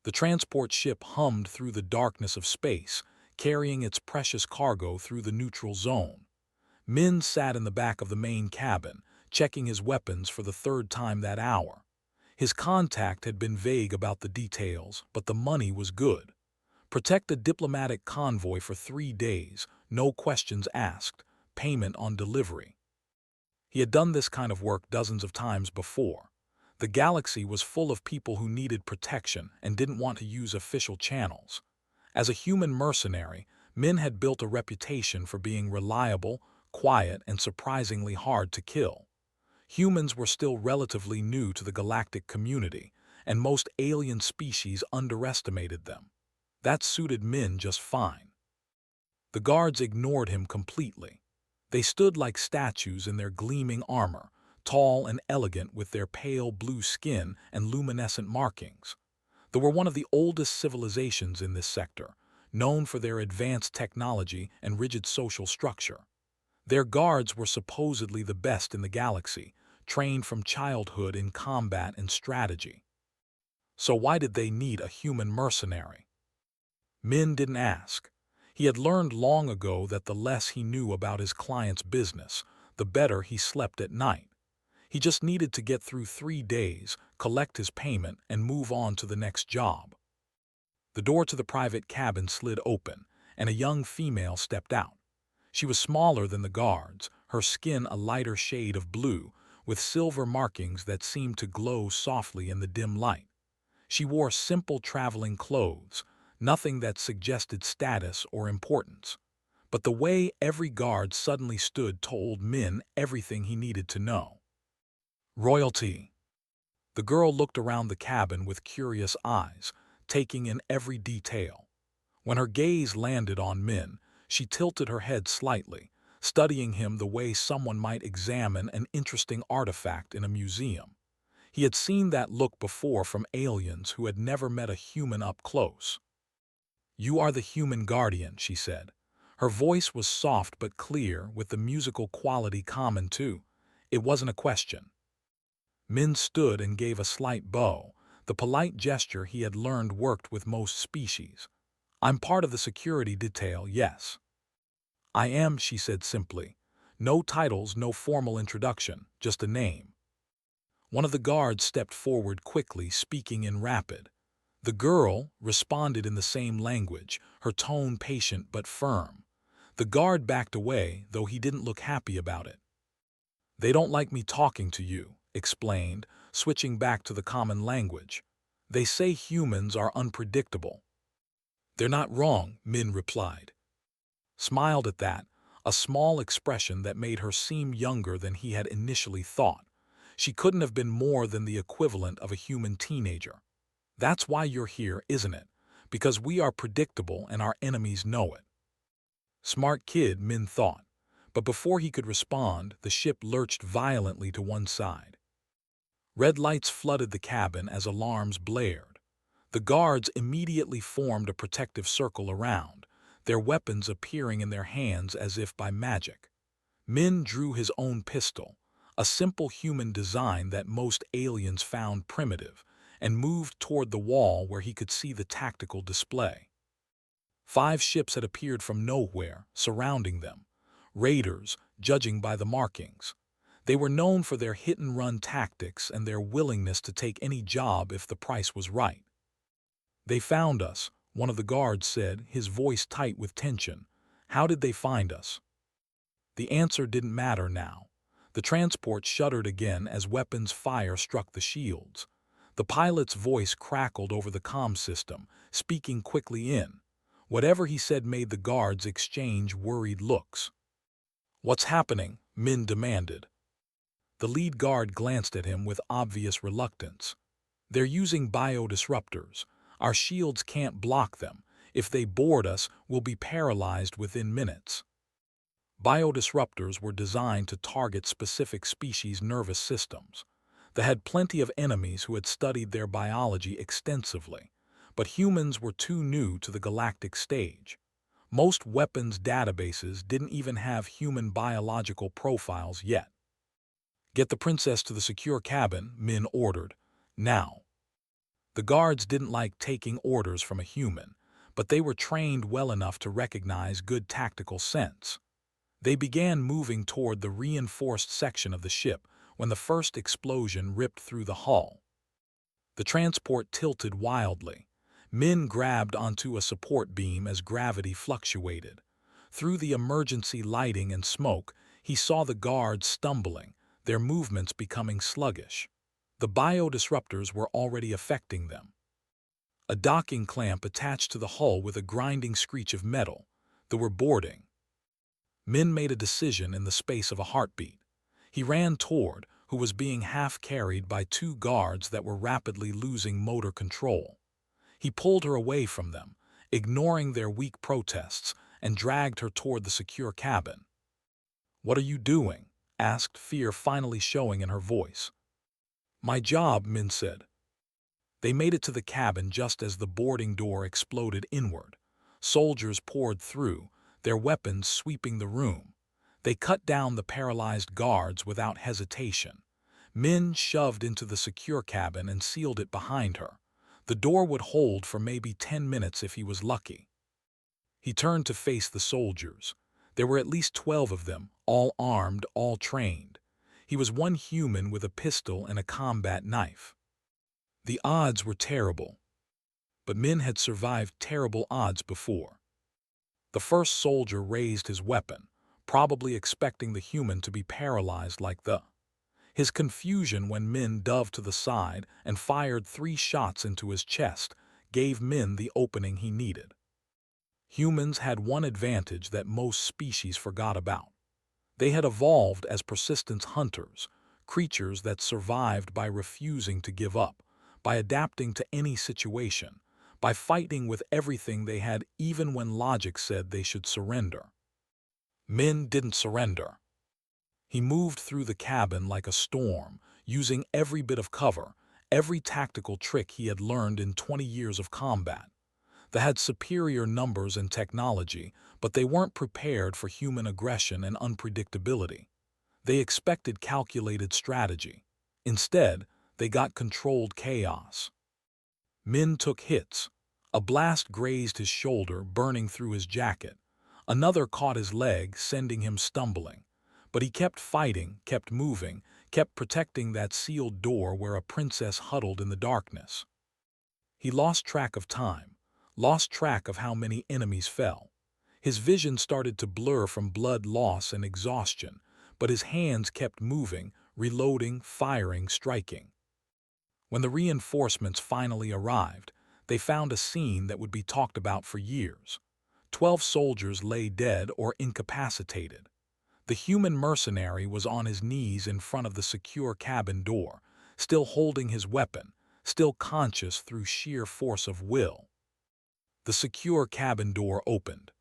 The transport ship hummed through the darkness of space, carrying its precious cargo through the neutral zone. Min sat in the back of the main cabin, checking his weapons for the third time that hour. His contact had been vague about the details, but the money was good. Protect a diplomatic convoy for 3 days, no questions asked, payment on delivery. He had done this kind of work dozens of times before. The galaxy was full of people who needed protection and didn't want to use official channels. As a human mercenary, Min had built a reputation for being reliable, quiet, and surprisingly hard to kill. Humans were still relatively new to the galactic community, and most alien species underestimated them. That suited Min just fine. The guards ignored him completely. They stood like statues in their gleaming armor, tall and elegant with their pale blue skin and luminescent markings. They were one of the oldest civilizations in this sector, known for their advanced technology and rigid social structure. Their guards were supposedly the best in the galaxy, trained from childhood in combat and strategy. So why did they need a human mercenary? Min didn't ask. He had learned long ago that the less he knew about his client's business, the better he slept at night. He just needed to get through 3 days, collect his payment, and move on to the next job. The door to the private cabin slid open, and a young female stepped out. She was smaller than the guards, her skin a lighter shade of blue, with silver markings that seemed to glow softly in the dim light. She wore simple traveling clothes, nothing that suggested status or importance. But the way every guard suddenly stood told Min everything he needed to know. Royalty. The girl looked around the cabin with curious eyes, taking in every detail. When her gaze landed on Min, she tilted her head slightly, studying him the way someone might examine an interesting artifact in a museum. He had seen that look before from aliens who had never met a human up close. "You are the human guardian," she said. Her voice was soft but clear, with the musical quality common too. It wasn't a question. Min stood and gave a slight bow, the polite gesture he had learned worked with most species. "I'm part of the security detail, yes." "I am," she said simply. No titles, no formal introduction, just a name. One of the guards stepped forward quickly, speaking in rapid. The girl responded in the same language, her tone patient but firm. The guard backed away, though he didn't look happy about it. "They don't like me talking to you," explained, switching back to the common language. "They say humans are unpredictable." "They're not wrong," Min replied. Smiled at that, a small expression that made her seem younger than he had initially thought. She couldn't have been more than the equivalent of a human teenager. "That's why you're here, isn't it? Because we are predictable and our enemies know it." Smart kid, Min thought. But before he could respond, the ship lurched violently to one side. Red lights flooded the cabin as alarms blared. The guards immediately formed a protective circle around, their weapons appearing in their hands as if by magic. Min drew his own pistol, a simple human design that most aliens found primitive, and moved toward the wall where he could see the tactical display. 5 ships had appeared from nowhere, surrounding them. Raiders, judging by the markings. They were known for their hit-and-run tactics and their willingness to take any job if the price was right. "They found us," one of the guards said, his voice tight with tension. "How did they find us?" The answer didn't matter now. The transport shuddered again as weapons fire struck the shields. The pilot's voice crackled over the comm system, speaking quickly in. Whatever he said made the guards exchange worried looks. "What's happening?" Min demanded. The lead guard glanced at him with obvious reluctance. "They're using biodisruptors. Our shields can't block them. If they board us, we'll be paralyzed within minutes." Biodisruptors were designed to target specific species' nervous systems. They had plenty of enemies who had studied their biology extensively, but humans were too new to the galactic stage. Most weapons databases didn't even have human biological profiles yet. "Get the princess to the secure cabin," Min ordered. "Now." The guards didn't like taking orders from a human, but they were trained well enough to recognize good tactical sense. They began moving toward the reinforced section of the ship when the first explosion ripped through the hull. The transport tilted wildly. Min grabbed onto a support beam as gravity fluctuated. Through the emergency lighting and smoke, he saw the guards stumbling, their movements becoming sluggish. The biodisruptors were already affecting them. A docking clamp attached to the hull with a grinding screech of metal. They were boarding. Min made a decision in the space of a heartbeat. He ran toward who was being half-carried by two guards that were rapidly losing motor control. He pulled her away from them, ignoring their weak protests, and dragged her toward the secure cabin. "What are you doing?" asked, fear finally showing in her voice. "My job," Min said. They made it to the cabin just as the boarding door exploded inward. Soldiers poured through, their weapons sweeping the room. They cut down the paralyzed guards without hesitation. Min shoved into the secure cabin and sealed it behind her. The door would hold for maybe 10 minutes if he was lucky. He turned to face the soldiers. There were at least 12 of them, all armed, all trained. He was one human with a pistol and a combat knife. The odds were terrible. But Min had survived terrible odds before. The first soldier raised his weapon, probably expecting the human to be paralyzed like the. His confusion when Min dove to the side and fired 3 shots into his chest gave Min the opening he needed. Humans had one advantage that most species forgot about. They had evolved as persistence hunters, creatures that survived by refusing to give up, by adapting to any situation, by fighting with everything they had even when logic said they should surrender. Min didn't surrender. He moved through the cabin like a storm, using every bit of cover, every tactical trick he had learned in 20 years of combat. They had superior numbers and technology, but they weren't prepared for human aggression and unpredictability. They expected calculated strategy. Instead, they got controlled chaos. Min took hits. A blast grazed his shoulder, burning through his jacket. Another caught his leg, sending him stumbling. But he kept fighting, kept moving, kept protecting that sealed door where a princess huddled in the darkness. He lost track of time, lost track of how many enemies fell. His vision started to blur from blood loss and exhaustion, but his hands kept moving, reloading, firing, striking. When the reinforcements finally arrived, they found a scene that would be talked about for years. 12 soldiers lay dead or incapacitated. The human mercenary was on his knees in front of the secure cabin door, still holding his weapon, still conscious through sheer force of will. The secure cabin door opened.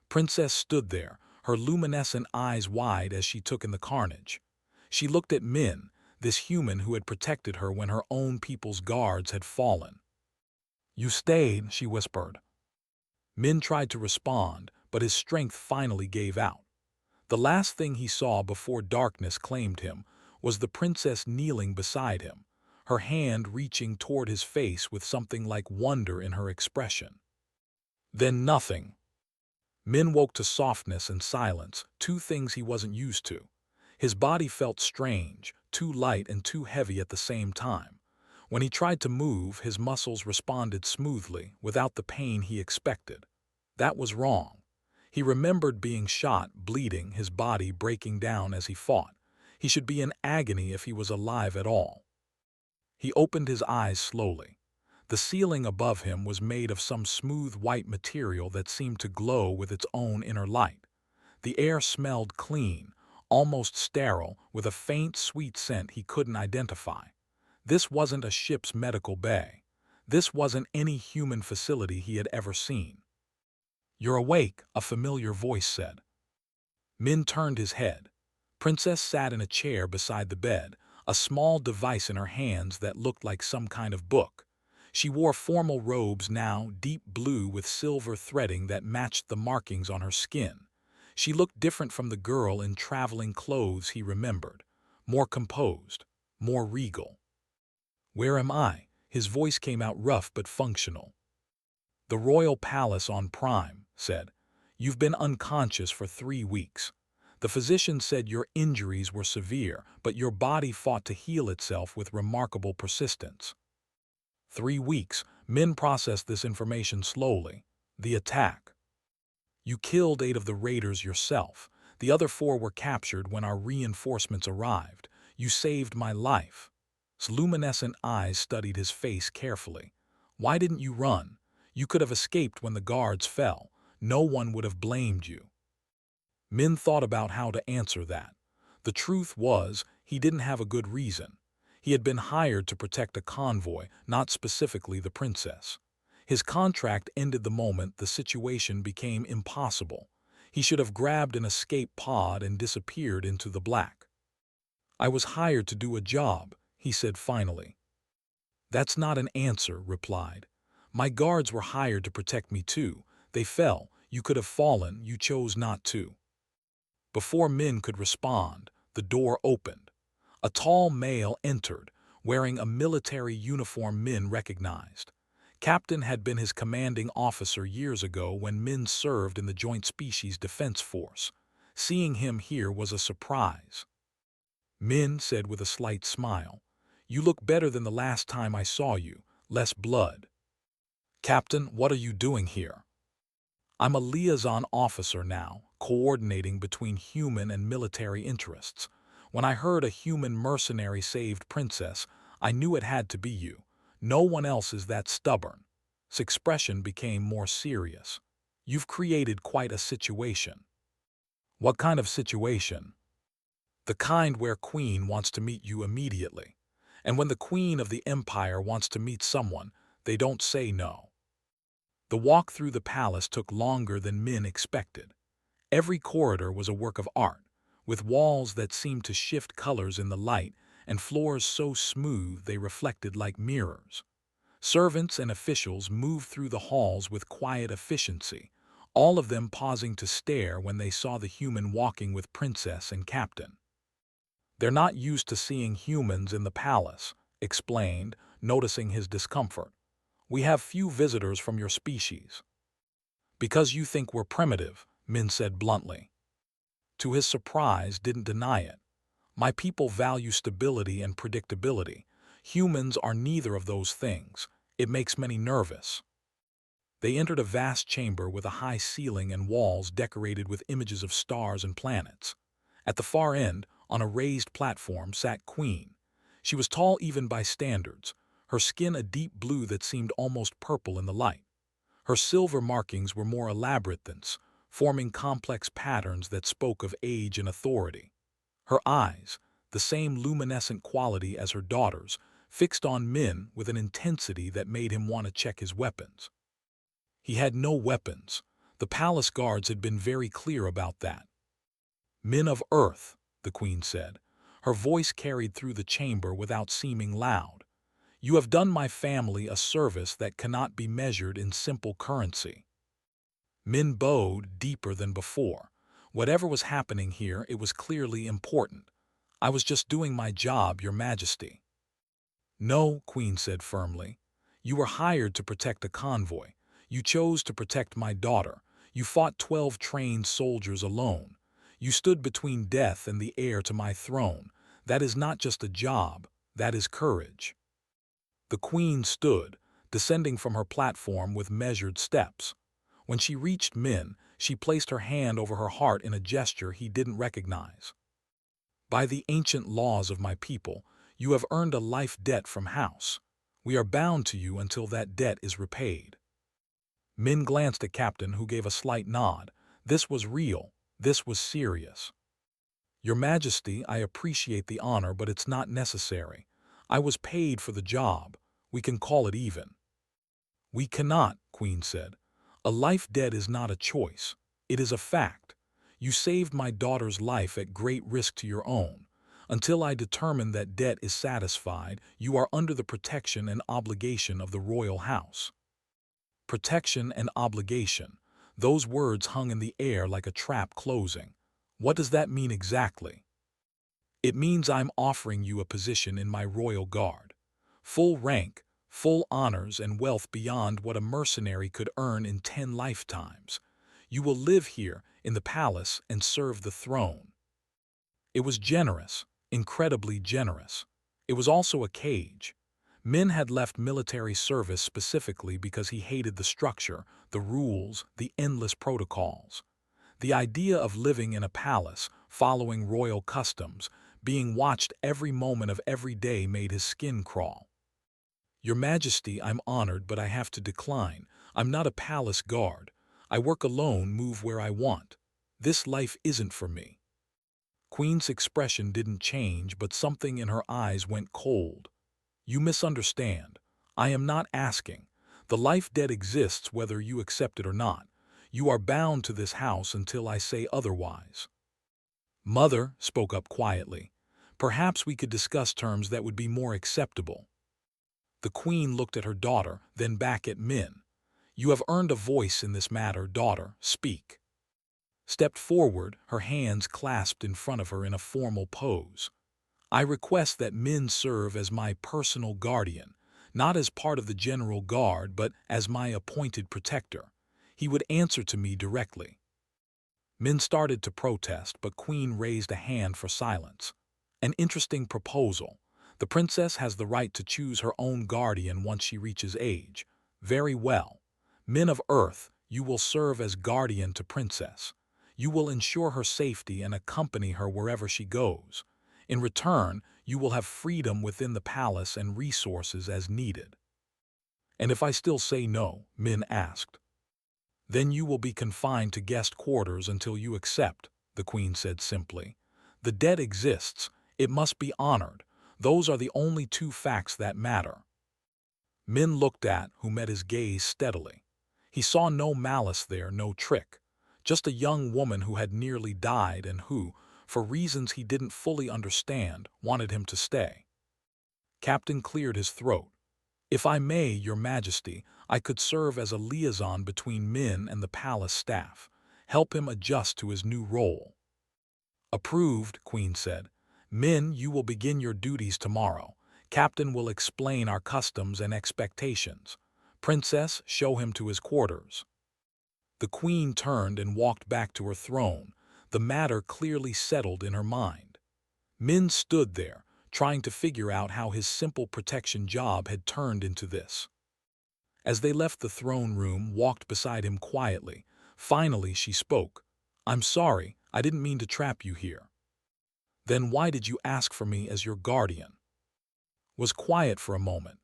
Princess stood there, her luminescent eyes wide as she took in the carnage. She looked at Min, this human who had protected her when her own people's guards had fallen. "You stayed," she whispered. Min tried to respond, but his strength finally gave out. The last thing he saw before darkness claimed him was the princess kneeling beside him, her hand reaching toward his face with something like wonder in her expression. Then nothing. Min woke to softness and silence, 2 things he wasn't used to. His body felt strange, too light and too heavy at the same time. When he tried to move, his muscles responded smoothly, without the pain he expected. That was wrong. He remembered being shot, bleeding, his body breaking down as he fought. He should be in agony if he was alive at all. He opened his eyes slowly. The ceiling above him was made of some smooth white material that seemed to glow with its own inner light. The air smelled clean, almost sterile, with a faint, sweet scent he couldn't identify. This wasn't a ship's medical bay. This wasn't any human facility he had ever seen. "You're awake," a familiar voice said. Min turned his head. Princess sat in a chair beside the bed, a small device in her hands that looked like some kind of book. She wore formal robes now, deep blue with silver threading that matched the markings on her skin. She looked different from the girl in traveling clothes he remembered, more composed, more regal. "Where am I?" His voice came out rough but functional. "The Royal Palace on Prime said, 'You've been unconscious for 3 weeks. The physician said your injuries were severe, but your body fought to heal itself with remarkable persistence.'" 3 weeks. Min processed this information slowly. The attack. "You killed 8 of the raiders yourself. The other 4 were captured when our reinforcements arrived. You saved my life." His luminescent eyes studied his face carefully. "Why didn't you run? You could have escaped when the guards fell. No one would have blamed you." Min thought about how to answer that. The truth was, he didn't have a good reason. He had been hired to protect a convoy, not specifically the princess. His contract ended the moment the situation became impossible. He should have grabbed an escape pod and disappeared into the black. "I was hired to do a job," he said finally. "That's not an answer," replied. "My guards were hired to protect me too. They fell. You could have fallen. You chose not to." Before Min could respond, the door opened. A tall male entered, wearing a military uniform Min recognized. Captain had been his commanding officer years ago when Min served in the Joint Species Defense Force. Seeing him here was a surprise. Min said with a slight smile, "You look better than the last time I saw you, less blood." "Captain, what are you doing here?" "I'm a liaison officer now, coordinating between human and military interests. When I heard a human mercenary saved Princess, I knew it had to be you. No one else is that stubborn." His expression became more serious. "You've created quite a situation." "What kind of situation?" "The kind where Queen wants to meet you immediately. And when the Queen of the Empire wants to meet someone, they don't say no." The walk through the palace took longer than Min expected. Every corridor was a work of art, with walls that seemed to shift colors in the light and floors so smooth they reflected like mirrors. Servants and officials moved through the halls with quiet efficiency, all of them pausing to stare when they saw the human walking with Princess and Captain. "They're not used to seeing humans in the palace," explained, noticing his discomfort. "We have few visitors from your species." "Because you think we're primitive," Min said bluntly. To his surprise, didn't deny it. "My people value stability and predictability. Humans are neither of those things. It makes many nervous." They entered a vast chamber with a high ceiling and walls decorated with images of stars and planets. At the far end, on a raised platform, sat Queen. She was tall even by standards, her skin a deep blue that seemed almost purple in the light. Her silver markings were more elaborate than forming complex patterns that spoke of age and authority. Her eyes, the same luminescent quality as her daughter's, fixed on Min with an intensity that made him want to check his weapons. He had no weapons. The palace guards had been very clear about that. "Men of Earth," the Queen said. Her voice carried through the chamber without seeming loud. "You have done my family a service that cannot be measured in simple currency." Min bowed deeper than before. Whatever was happening here, it was clearly important. "I was just doing my job, Your Majesty." "No," Queen said firmly. "You were hired to protect a convoy. You chose to protect my daughter. You fought 12 trained soldiers alone. You stood between death and the heir to my throne. That is not just a job, that is courage." The Queen stood, descending from her platform with measured steps. When she reached Min, she placed her hand over her heart in a gesture he didn't recognize. "By the ancient laws of my people, you have earned a life debt from House. We are bound to you until that debt is repaid." Min glanced at Captain, who gave a slight nod. This was real. This was serious. "Your Majesty, I appreciate the honor, but it's not necessary. I was paid for the job. We can call it even." "We cannot," Queen said. "A life debt is not a choice. It is a fact. You saved my daughter's life at great risk to your own. Until I determine that debt is satisfied, you are under the protection and obligation of the royal house." Protection and obligation. Those words hung in the air like a trap closing. What does that mean exactly? "It means I'm offering you a position in my royal guard. Full rank, full honors and wealth beyond what a mercenary could earn in 10 lifetimes. You will live here in the palace and serve the throne. It was generous, incredibly generous. It was also a cage. Min had left military service specifically because he hated the structure, the rules, the endless protocols. The idea of living in a palace, following royal customs, being watched every moment of every day made his skin crawl. Your Majesty, I'm honored, but I have to decline. I'm not a palace guard. I work alone, move where I want. This life isn't for me. Queen's expression didn't change, but something in her eyes went cold. You misunderstand. I am not asking. The life debt exists whether you accept it or not. You are bound to this house until I say otherwise. Mother spoke up quietly. Perhaps we could discuss terms that would be more acceptable. The Queen looked at her daughter, then back at Min. You have earned a voice in this matter, daughter. Speak. Stepped forward, her hands clasped in front of her in a formal pose. I request that Min serve as my personal guardian, not as part of the general guard, but as my appointed protector. He would answer to me directly. Min started to protest, but Queen raised a hand for silence. An interesting proposal. The princess has the right to choose her own guardian once she reaches age. Very well. Min of Earth, you will serve as guardian to Princess. You will ensure her safety and accompany her wherever she goes. In return, you will have freedom within the palace and resources as needed. And if I still say no, Min asked. Then you will be confined to guest quarters until you accept, the Queen said simply. The debt exists. It must be honored. Those are the only two facts that matter. Min looked at who met his gaze steadily. He saw no malice there, no trick. Just a young woman who had nearly died and who, for reasons he didn't fully understand, wanted him to stay. Captain cleared his throat. If I may, Your Majesty, I could serve as a liaison between Min and the palace staff, help him adjust to his new role. Approved, Queen said. Min, you will begin your duties tomorrow. Captain will explain our customs and expectations. Princess, show him to his quarters. The Queen turned and walked back to her throne, the matter clearly settled in her mind. Min stood there, trying to figure out how his simple protection job had turned into this. As they left the throne room, walked beside him quietly. Finally she spoke. I'm sorry, I didn't mean to trap you here. Then why did you ask for me as your guardian? Was quiet for a moment.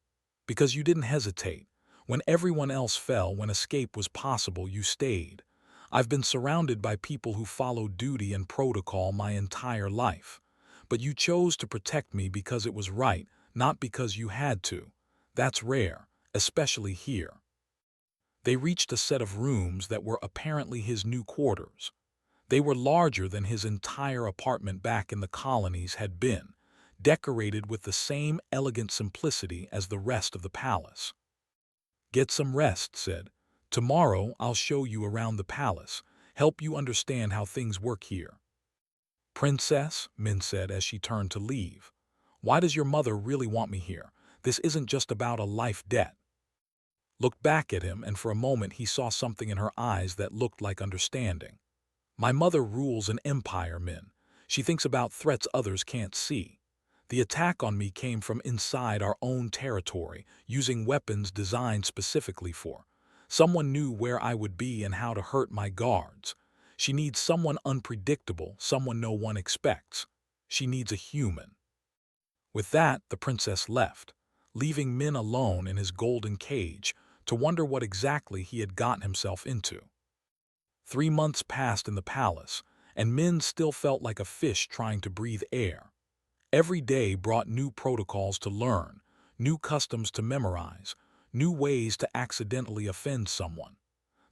Because you didn't hesitate. When everyone else fell, when escape was possible, you stayed. I've been surrounded by people who follow duty and protocol my entire life. But you chose to protect me because it was right, not because you had to. That's rare, especially here. They reached a set of rooms that were apparently his new quarters. They were larger than his entire apartment back in the colonies had been, decorated with the same elegant simplicity as the rest of the palace. Get some rest, said. Tomorrow I'll show you around the palace, help you understand how things work here. Princess, Min said as she turned to leave. Why does your mother really want me here? This isn't just about a life debt. Looked back at him, and for a moment he saw something in her eyes that looked like understanding. My mother rules an empire, Min. She thinks about threats others can't see. The attack on me came from inside our own territory, using weapons designed specifically for. Someone knew where I would be and how to hurt my guards. She needs someone unpredictable, someone no one expects. She needs a human. With that, the princess left, leaving Min alone in his golden cage to wonder what exactly he had gotten himself into. 3 months passed in the palace, and Min still felt like a fish trying to breathe air. Every day brought new protocols to learn, new customs to memorize, new ways to accidentally offend someone.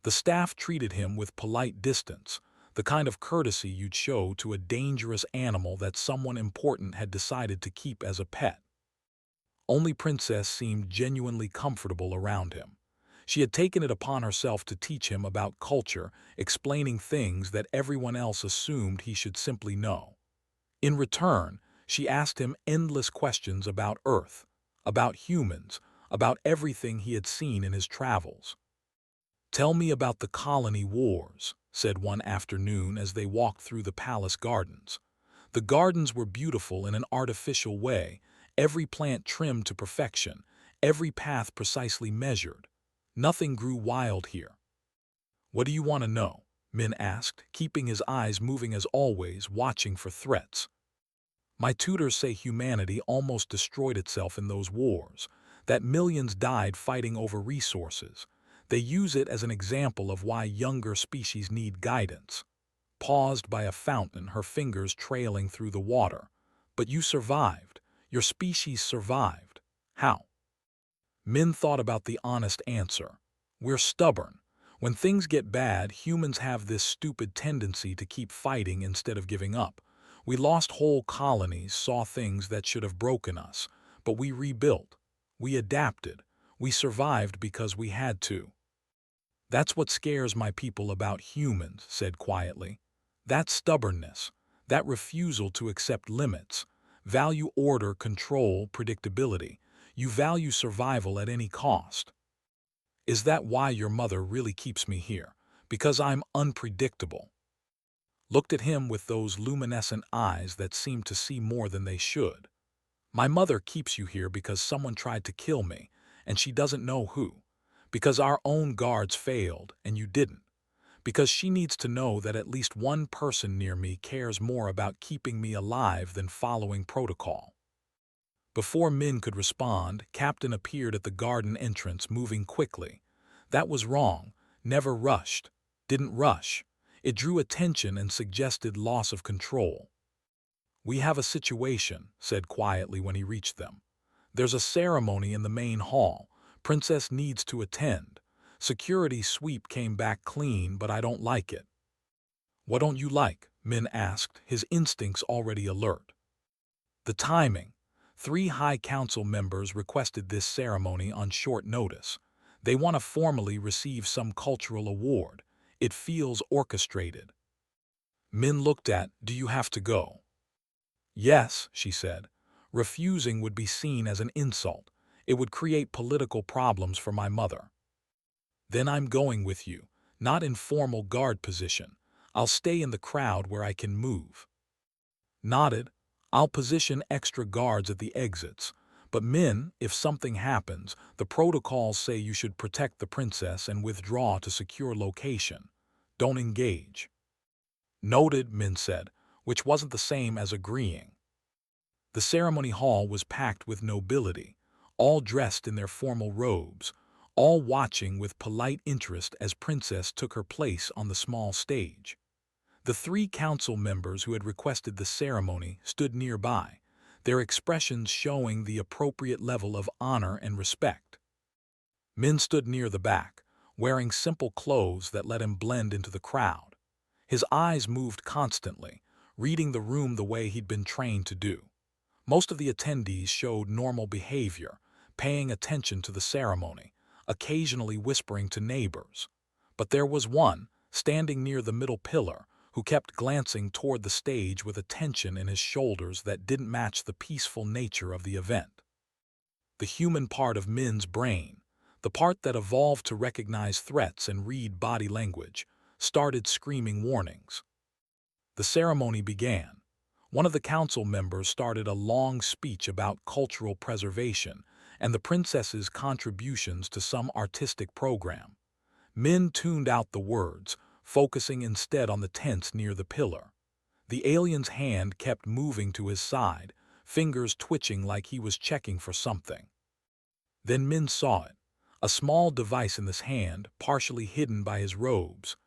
The staff treated him with polite distance, the kind of courtesy you'd show to a dangerous animal that someone important had decided to keep as a pet. Only Princess seemed genuinely comfortable around him. She had taken it upon herself to teach him about culture, explaining things that everyone else assumed he should simply know. In return, she asked him endless questions about Earth, about humans, about everything he had seen in his travels. "Tell me about the colony wars," said one afternoon as they walked through the palace gardens. The gardens were beautiful in an artificial way, every plant trimmed to perfection, every path precisely measured. Nothing grew wild here. "What do you want to know?" Min asked, keeping his eyes moving as always, watching for threats. "My tutors say humanity almost destroyed itself in those wars, that millions died fighting over resources. They use it as an example of why younger species need guidance." Paused by a fountain, her fingers trailing through the water. "But you survived. Your species survived. How?" Min thought about the honest answer. "We're stubborn. When things get bad, humans have this stupid tendency to keep fighting instead of giving up. We lost whole colonies, saw things that should have broken us, but we rebuilt. We adapted. We survived because we had to." "That's what scares my people about humans," said quietly. "That stubbornness, that refusal to accept limits, value order, control, predictability. You value survival at any cost." "Is that why your mother really keeps me here? Because I'm unpredictable?" Looked at him with those luminescent eyes that seemed to see more than they should. "My mother keeps you here because someone tried to kill me, and she doesn't know who. Because our own guards failed, and you didn't. Because she needs to know that at least one person near me cares more about keeping me alive than following protocol." Before Min could respond, Captain appeared at the garden entrance, moving quickly. That was wrong. Never rushed. Didn't rush. It drew attention and suggested loss of control. "We have a situation," said quietly when he reached them. "There's a ceremony in the main hall. Princess needs to attend. Security sweep came back clean, but I don't like it." "What don't you like?" Min asked, his instincts already alert. "The timing. 3 High Council members requested this ceremony on short notice. They want to formally receive some cultural award. It feels orchestrated." Min looked at, "Do you have to go?" "Yes," she said. "Refusing would be seen as an insult. It would create political problems for my mother." "Then I'm going with you, not in formal guard position. I'll stay in the crowd where I can move." Nodded. "I'll position extra guards at the exits. But Min, if something happens, the protocols say you should protect the princess and withdraw to secure location. Don't engage." "Noted," Min said, which wasn't the same as agreeing. The ceremony hall was packed with nobility, all dressed in their formal robes, all watching with polite interest as Princess took her place on the small stage. The 3 council members who had requested the ceremony stood nearby, their expressions showing the appropriate level of honor and respect. Min stood near the back, wearing simple clothes that let him blend into the crowd. His eyes moved constantly, reading the room the way he'd been trained to do. Most of the attendees showed normal behavior, paying attention to the ceremony, occasionally whispering to neighbors. But there was one, standing near the middle pillar, who kept glancing toward the stage with a tension in his shoulders that didn't match the peaceful nature of the event. The human part of Min's brain, the part that evolved to recognize threats and read body language, started screaming warnings. The ceremony began. One of the council members started a long speech about cultural preservation and the princess's contributions to some artistic program. Min tuned out the words, focusing instead on the tents near the pillar. The alien's hand kept moving to his side, fingers twitching like he was checking for something. Then Min saw it, a small device in his hand, partially hidden by his robes.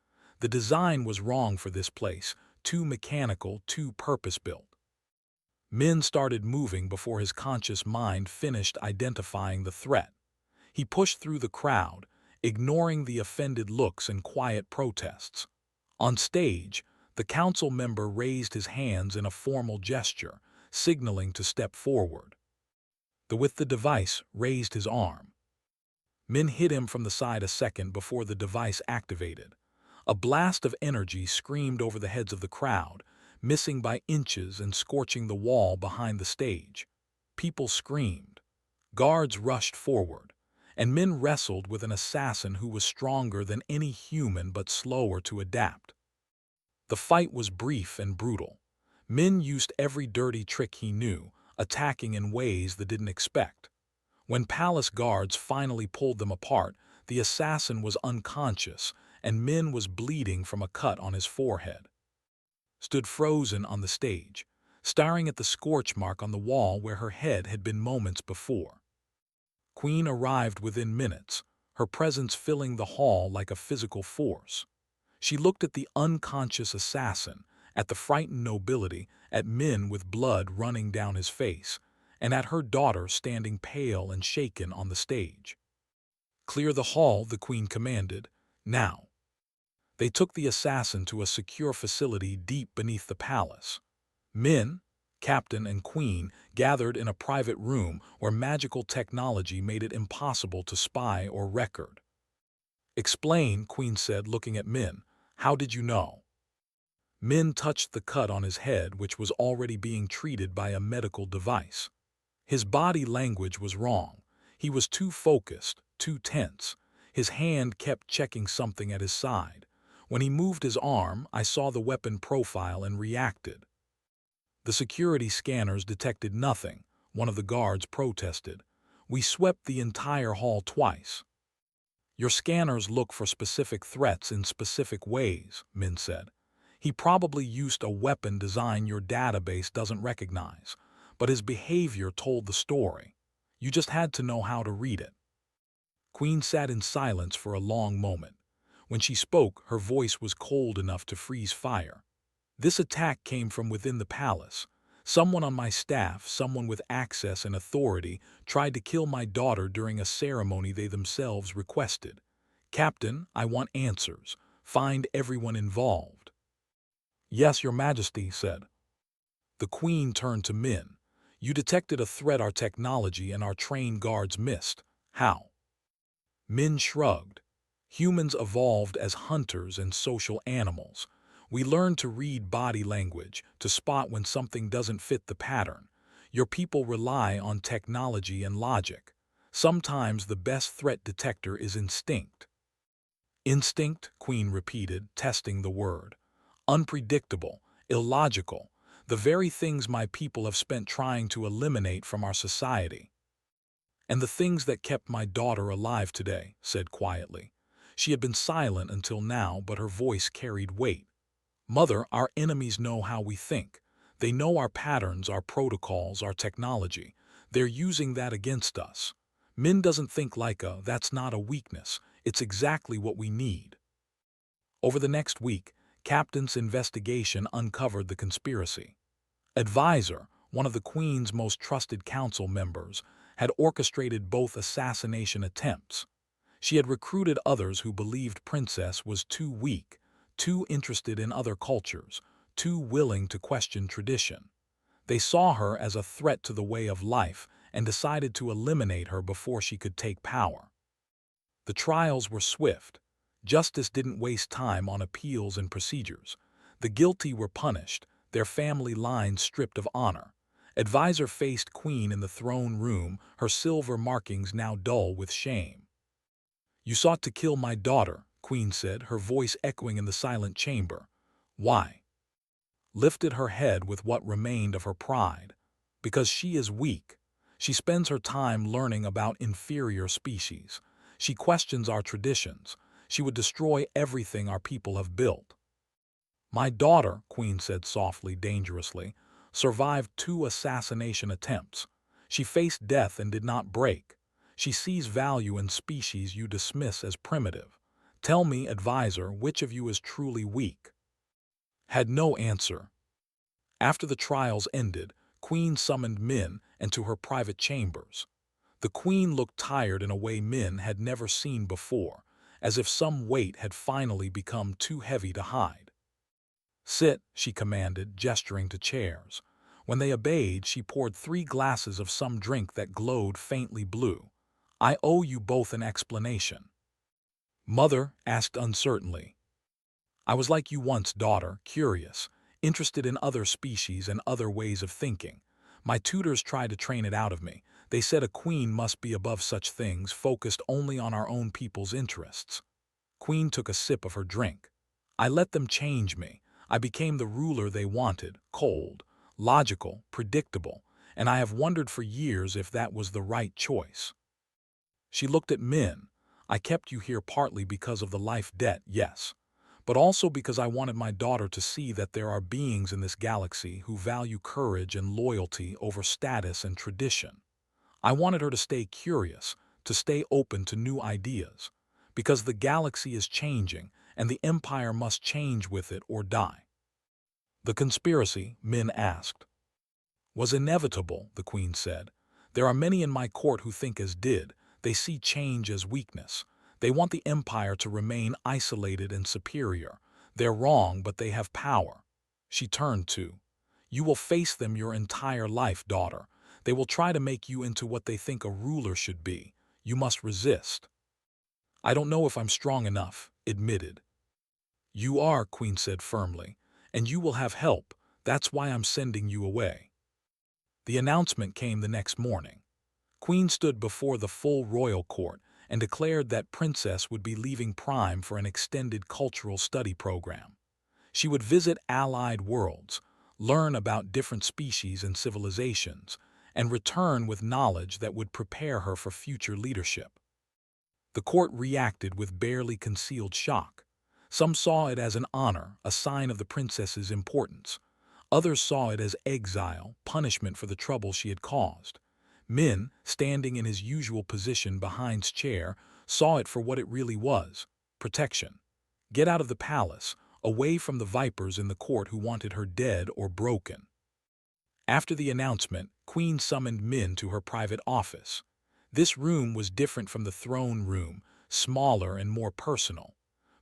The design was wrong for this place, too mechanical, too purpose-built. Min started moving before his conscious mind finished identifying the threat. He pushed through the crowd, ignoring the offended looks and quiet protests. On stage, the council member raised his hands in a formal gesture, signaling to step forward. With the device raised his arm. Min hit him from the side a second before the device activated. A blast of energy screamed over the heads of the crowd, missing by inches and scorching the wall behind the stage. People screamed. Guards rushed forward. and Min wrestled with an assassin who was stronger than any human but slower to adapt. The fight was brief and brutal. Min used every dirty trick he knew, attacking in ways they didn't expect. When palace guards finally pulled them apart, the assassin was unconscious, and Min was bleeding from a cut on his forehead. Stood frozen on the stage, staring at the scorch mark on the wall where her head had been moments before. Queen arrived within minutes, her presence filling the hall like a physical force. She looked at the unconscious assassin, at the frightened nobility, at Min with blood running down his face, and at her daughter standing pale and shaken on the stage. "Clear the hall," the queen commanded. "Now." They took the assassin to a secure facility deep beneath the palace. Min, captain, and queen gathered in a private room where magical technology made it impossible to spy or record. "Explain," Queen said, looking at Min. "How did you know?" Min touched the cut on his head, which was already being treated by a medical device. His body language was wrong. He was too focused, too tense. His hand kept checking something at his side. When he moved his arm, I saw the weapon profile and reacted. "The security scanners detected nothing," one of the guards protested. "We swept the entire hall twice." "Your scanners look for specific threats in specific ways," Min said. "He probably used a weapon design your database doesn't recognize, but his behavior told the story. You just had to know how to read it." Queen sat in silence for a long moment. When she spoke, her voice was cold enough to freeze fire. "This attack came from within the palace. Someone on my staff, someone with access and authority, tried to kill my daughter during a ceremony they themselves requested. Captain, I want answers. Find everyone involved." "Yes, Your Majesty," said. The queen turned to Min. "You detected a threat our technology and our trained guards missed. How?" Min shrugged. "Humans evolved as hunters and social animals. We learn to read body language, to spot when something doesn't fit the pattern. Your people rely on technology and logic. Sometimes the best threat detector is instinct." "Instinct," Queen repeated, testing the word. "Unpredictable, illogical, the very things my people have spent trying to eliminate from our society." "And the things that kept my daughter alive today," said quietly. She had been silent until now, but her voice carried weight. "Mother, our enemies know how we think. They know our patterns, our protocols, our technology. They're using that against us. Min doesn't think like that's not a weakness. It's exactly what we need." Over the next week, Captain's investigation uncovered the conspiracy. Advisor, one of the Queen's most trusted council members, had orchestrated both assassination attempts. She had recruited others who believed Princess was too weak, too interested in other cultures, too willing to question tradition. They saw her as a threat to the way of life and decided to eliminate her before she could take power. The trials were swift. Justice didn't waste time on appeals and procedures. The guilty were punished, their family lines stripped of honor. Advisor faced Queen in the throne room, her silver markings now dull with shame. "You sought to kill my daughter," Queen said, her voice echoing in the silent chamber. "Why?" Lifted her head with what remained of her pride. "Because she is weak. She spends her time learning about inferior species. She questions our traditions. She would destroy everything our people have built." "My daughter," Queen said softly, dangerously, "survived 2 assassination attempts. She faced death and did not break. She sees value in species you dismiss as primitive. Tell me, Advisor, which of you is truly weak?" Had no answer. After the trials ended, Queen summoned Min into her private chambers. The Queen looked tired in a way Min had never seen before, as if some weight had finally become too heavy to hide. "Sit," she commanded, gesturing to chairs. When they obeyed, she poured 3 glasses of some drink that glowed faintly blue. "I owe you both an explanation." Mother asked uncertainly. "I was like you once, daughter, curious, interested in other species and other ways of thinking. My tutors tried to train it out of me. They said a queen must be above such things, focused only on our own people's interests. Queen took a sip of her drink. I let them change me. I became the ruler they wanted, cold, logical, predictable, and I have wondered for years if that was the right choice. She looked at Min. I kept you here partly because of the life debt, yes, but also because I wanted my daughter to see that there are beings in this galaxy who value courage and loyalty over status and tradition. I wanted her to stay curious, to stay open to new ideas, because the galaxy is changing and the Empire must change with it or die. The conspiracy, Min asked. Was inevitable, the Queen said. There are many in my court who think as did. They see change as weakness. They want the Empire to remain isolated and superior. They're wrong, but they have power. She turned to, You will face them your entire life, daughter. They will try to make you into what they think a ruler should be. You must resist. I don't know if I'm strong enough, admitted. You are, Queen said firmly, and you will have help. That's why I'm sending you away. The announcement came the next morning. Queen stood before the full royal court and declared that Princess would be leaving Prime for an extended cultural study program. She would visit allied worlds, learn about different species and civilizations, and return with knowledge that would prepare her for future leadership. The court reacted with barely concealed shock. Some saw it as an honor, a sign of the princess's importance. Others saw it as exile, punishment for the trouble she had caused. Min, standing in his usual position behind's chair, saw it for what it really was: protection. Get out of the palace, away from the vipers in the court who wanted her dead or broken. After the announcement, Queen summoned Min to her private office. This room was different from the throne room, smaller and more personal.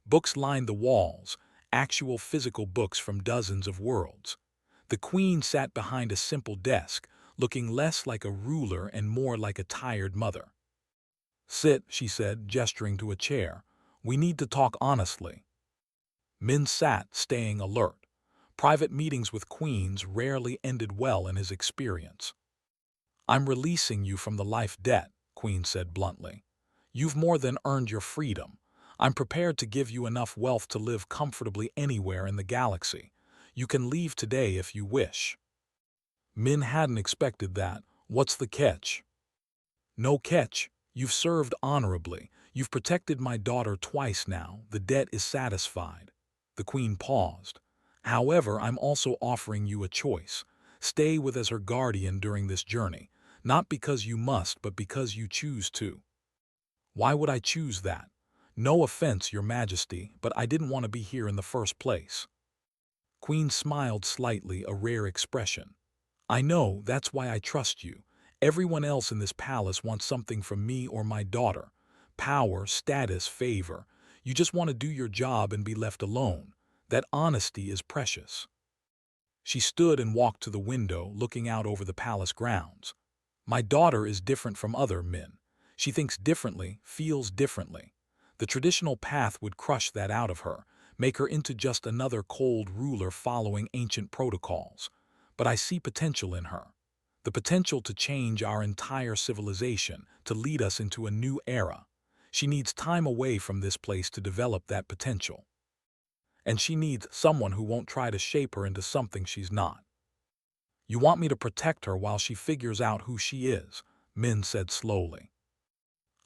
Books lined the walls, actual physical books from dozens of worlds. The Queen sat behind a simple desk, looking less like a ruler and more like a tired mother. Sit, she said, gesturing to a chair. We need to talk honestly. Min sat, staying alert. Private meetings with queens rarely ended well in his experience. I'm releasing you from the life debt, Queen said bluntly. You've more than earned your freedom. I'm prepared to give you enough wealth to live comfortably anywhere in the galaxy. You can leave today if you wish. Min hadn't expected that. What's the catch? No catch. You've served honorably. You've protected my daughter twice now. The debt is satisfied. The Queen paused. However, I'm also offering you a choice. Stay with as her guardian during this journey, not because you must, but because you choose to. Why would I choose that? No offense, Your Majesty, but I didn't want to be here in the first place. Queen smiled slightly, a rare expression. I know, that's why I trust you. Everyone else in this palace wants something from me or my daughter. Power, status, favor. You just want to do your job and be left alone. That honesty is precious. She stood and walked to the window, looking out over the palace grounds. My daughter is different from other men. She thinks differently, feels differently. The traditional path would crush that out of her, make her into just another cold ruler following ancient protocols. But I see potential in her. The potential to change our entire civilization, to lead us into a new era. She needs time away from this place to develop that potential. And she needs someone who won't try to shape her into something she's not. You want me to protect her while she figures out who she is, Min said slowly.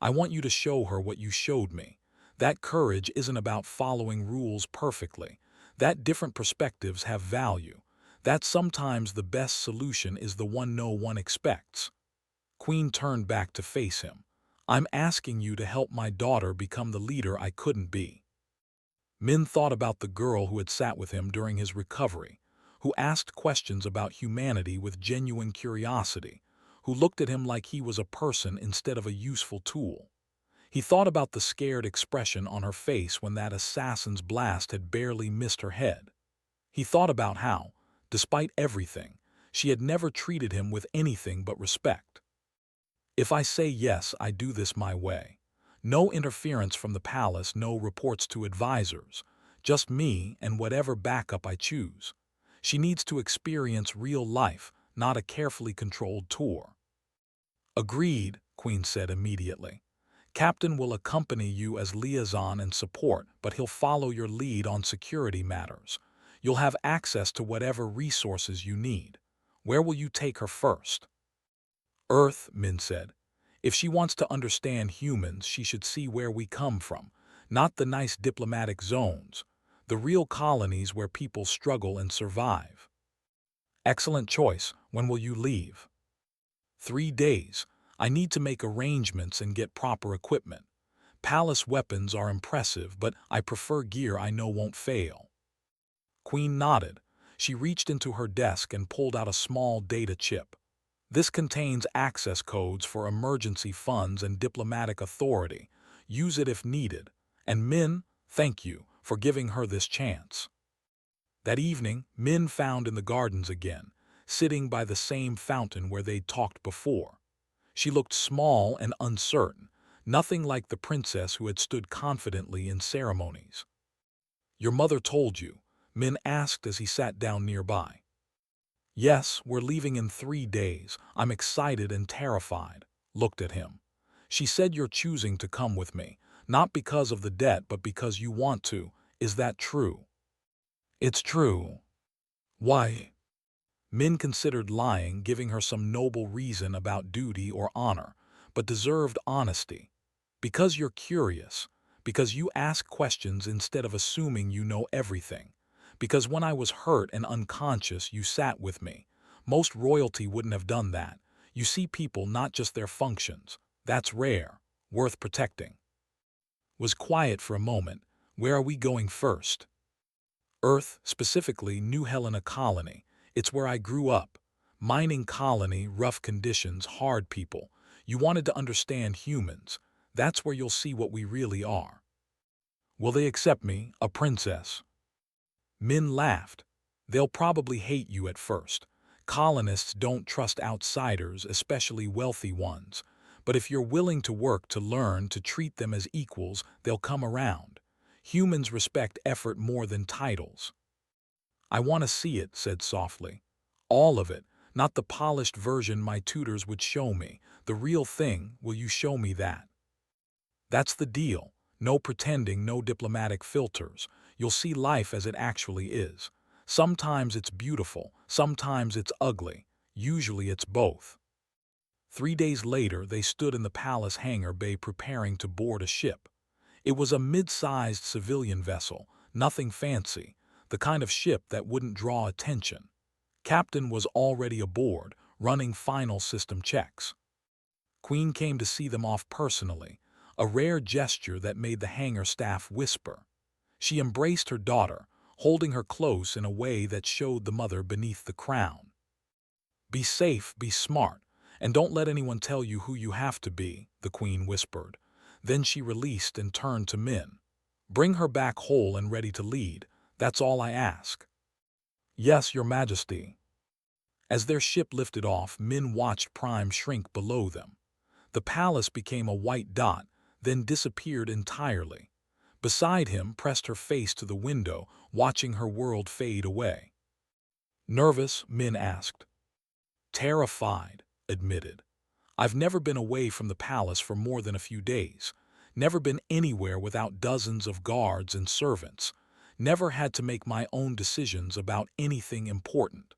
I want you to show her what you showed me. That courage isn't about following rules perfectly. That different perspectives have value. That sometimes the best solution is the one no one expects. Queen turned back to face him. I'm asking you to help my daughter become the leader I couldn't be. Min thought about the girl who had sat with him during his recovery, who asked questions about humanity with genuine curiosity, who looked at him like he was a person instead of a useful tool. He thought about the scared expression on her face when that assassin's blast had barely missed her head. He thought about how, despite everything, she had never treated him with anything but respect. If I say yes, I do this my way. No interference from the palace, no reports to advisors, just me and whatever backup I choose. She needs to experience real life, not a carefully controlled tour. Agreed, Queen said immediately. Captain will accompany you as liaison and support, but he'll follow your lead on security matters. You'll have access to whatever resources you need. Where will you take her first? Earth, Min said. If she wants to understand humans, she should see where we come from, not the nice diplomatic zones, the real colonies where people struggle and survive. Excellent choice. When will you leave? 3 days. I need to make arrangements and get proper equipment. Palace weapons are impressive, but I prefer gear I know won't fail. Queen nodded. She reached into her desk and pulled out a small data chip. This contains access codes for emergency funds and diplomatic authority. Use it if needed. And Min, thank you for giving her this chance. That evening, Min found in the gardens again, sitting by the same fountain where they'd talked before. She looked small and uncertain, nothing like the princess who had stood confidently in ceremonies. Your mother told you, Min asked as he sat down nearby. Yes, we're leaving in 3 days. I'm excited and terrified. Looked at him. She said you're choosing to come with me, not because of the debt, but because you want to. Is that true? It's true. Why? Min considered lying, giving her some noble reason about duty or honor, but deserved honesty. Because you're curious. Because you ask questions instead of assuming you know everything. Because when I was hurt and unconscious, you sat with me. Most royalty wouldn't have done that. You see people, not just their functions. That's rare, worth protecting. Was quiet for a moment. Where are we going first? Earth, specifically New Helena Colony. It's where I grew up. Mining colony, rough conditions, hard people. You wanted to understand humans. That's where you'll see what we really are. Will they accept me, a princess? Min laughed. They'll probably hate you at first. Colonists don't trust outsiders, especially wealthy ones. But if you're willing to work, to learn, to treat them as equals, they'll come around. Humans respect effort more than titles. I want to see it, said softly. All of it, not the polished version my tutors would show me. The real thing, will you show me that? That's the deal. No pretending, no diplomatic filters. You'll see life as it actually is. Sometimes it's beautiful, sometimes it's ugly. Usually it's both. 3 days later, they stood in the palace hangar bay preparing to board a ship. It was a mid-sized civilian vessel, nothing fancy, the kind of ship that wouldn't draw attention. Captain was already aboard, running final system checks. Queen came to see them off personally, a rare gesture that made the hangar staff whisper. She embraced her daughter, holding her close in a way that showed the mother beneath the crown. Be safe, be smart, and don't let anyone tell you who you have to be, the Queen whispered. Then she released and turned to Min. Bring her back whole and ready to lead. That's all I ask. Yes, Your Majesty. As their ship lifted off, Min watched Prime shrink below them. The palace became a white dot, then disappeared entirely. Beside him, pressed her face to the window, watching her world fade away. Nervous? Min asked. Terrified, admitted. I've never been away from the palace for more than a few days. Never been anywhere without dozens of guards and servants. Never had to make my own decisions about anything important.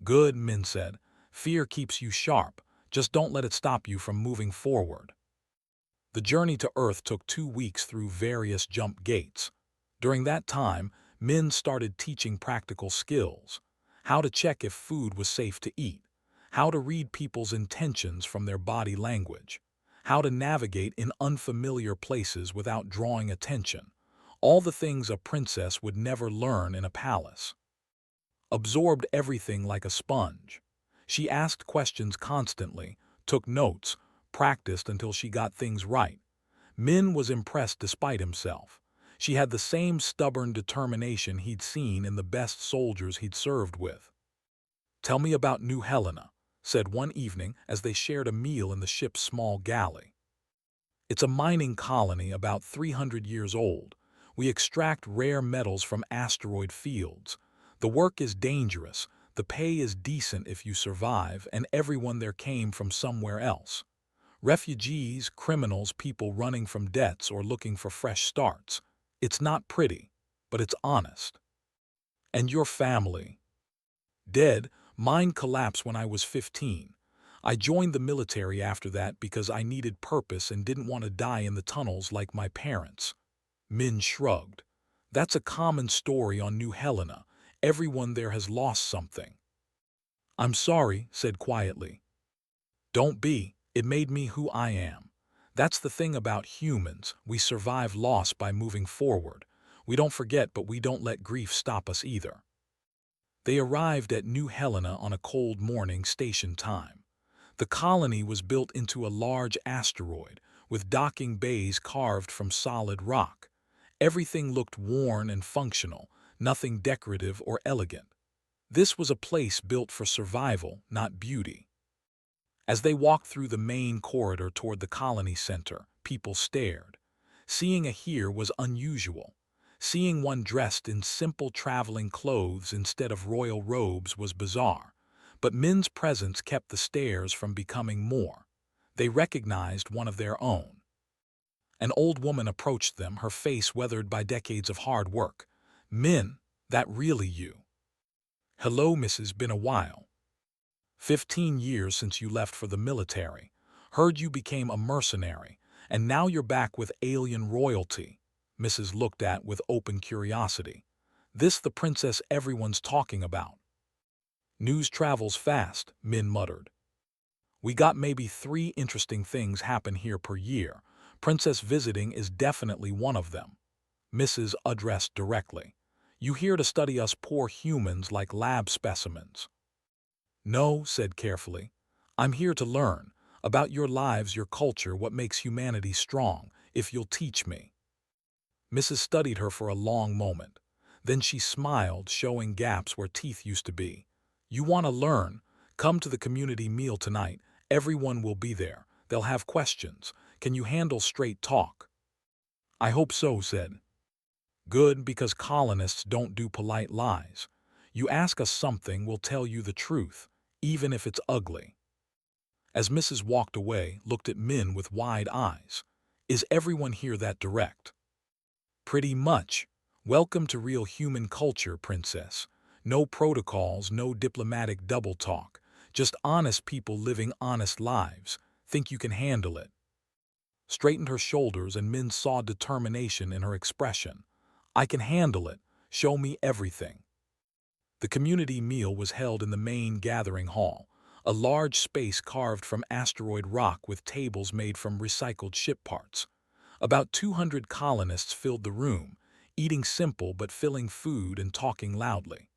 Good, Min said. Fear keeps you sharp. Just don't let it stop you from moving forward. The journey to Earth took 2 weeks through various jump gates. During that time, Min started teaching practical skills. How to check if food was safe to eat. How to read people's intentions from their body language. How to navigate in unfamiliar places without drawing attention. All the things a princess would never learn in a palace. Absorbed everything like a sponge. She asked questions constantly, took notes, practiced until she got things right. Min was impressed despite himself. She had the same stubborn determination he'd seen in the best soldiers he'd served with. Tell me about New Helena, said one evening as they shared a meal in the ship's small galley. It's a mining colony about 300 years old. We extract rare metals from asteroid fields. The work is dangerous. The pay is decent if you survive, and everyone there came from somewhere else. Refugees, criminals, people running from debts or looking for fresh starts. It's not pretty, but it's honest. And your family? Dead. Mine collapsed when I was 15. I joined the military after that because I needed purpose and didn't want to die in the tunnels like my parents. Min shrugged. That's a common story on New Helena. Everyone there has lost something. I'm sorry, said quietly. Don't be. It made me who I am. That's the thing about humans. We survive loss by moving forward. We don't forget, but we don't let grief stop us either. They arrived at New Helena on a cold morning, station time. The colony was built into a large asteroid, with docking bays carved from solid rock. Everything looked worn and functional, nothing decorative or elegant. This was a place built for survival, not beauty. As they walked through the main corridor toward the colony center, people stared. Seeing a here was unusual. Seeing one dressed in simple traveling clothes instead of royal robes was bizarre. But Min's presence kept the stares from becoming more. They recognized one of their own. An old woman approached them, her face weathered by decades of hard work. Min, that really you? Hello, Mrs. Been a while. 15 years since you left for the military. Heard you became a mercenary, and now you're back with alien royalty. Mrs. looked at with open curiosity. This the princess everyone's talking about. News travels fast, Min muttered. We got maybe 3 interesting things happen here per year. Princess visiting is definitely one of them. Mrs. addressed directly. You here to study us poor humans like lab specimens? No, said carefully. I'm here to learn about your lives, your culture, what makes humanity strong, if you'll teach me. Mrs. studied her for a long moment. Then she smiled, showing gaps where teeth used to be. You want to learn? Come to the community meal tonight. Everyone will be there. They'll have questions. Can you handle straight talk? I hope so, said. Good, because colonists don't do polite lies. You ask us something, we'll tell you the truth, even if it's ugly. As Mrs. walked away, looked at Min with wide eyes. Is everyone here that direct? Pretty much. Welcome to real human culture, princess. No protocols, no diplomatic double talk. Just honest people living honest lives. Think you can handle it? Straightened her shoulders, and Min saw determination in her expression. I can handle it. Show me everything. The community meal was held in the main gathering hall, a large space carved from asteroid rock with tables made from recycled ship parts. About 200 colonists filled the room, eating simple but filling food and talking loudly.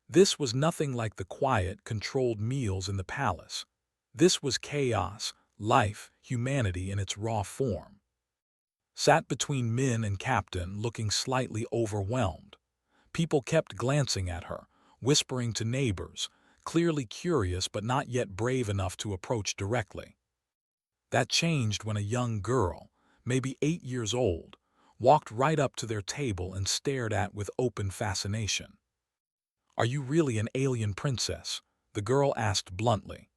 This was nothing like the quiet, controlled meals in the palace. This was chaos, life, humanity in its raw form. Sat between Min and Captain, looking slightly overwhelmed. People kept glancing at her, whispering to neighbors, clearly curious but not yet brave enough to approach directly. That changed when a young girl, maybe 8 years old, walked right up to their table and stared at with open fascination. Are you really an alien princess? The girl asked bluntly.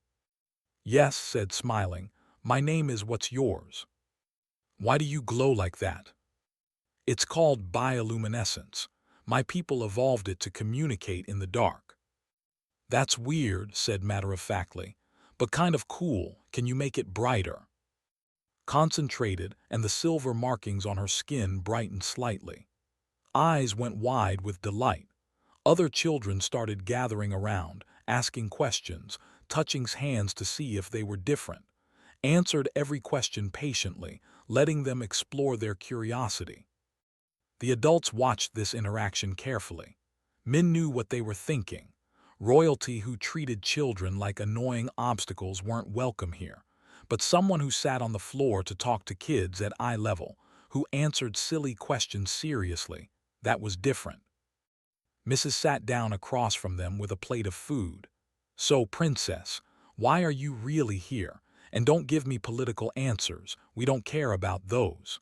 Yes, said smiling. My name is what's yours? Why do you glow like that? It's called bioluminescence. My people evolved it to communicate in the dark. That's weird, said matter-of-factly, but kind of cool. Can you make it brighter? Concentrated, and the silver markings on her skin brightened slightly. Eyes went wide with delight. Other children started gathering around, asking questions, touching hands to see if they were different. Answered every question patiently, letting them explore their curiosity. The adults watched this interaction carefully. Min knew what they were thinking. Royalty who treated children like annoying obstacles weren't welcome here. But someone who sat on the floor to talk to kids at eye level, who answered silly questions seriously, that was different. Mrs. sat down across from them with a plate of food. So, princess, why are you really here? And don't give me political answers. We don't care about those.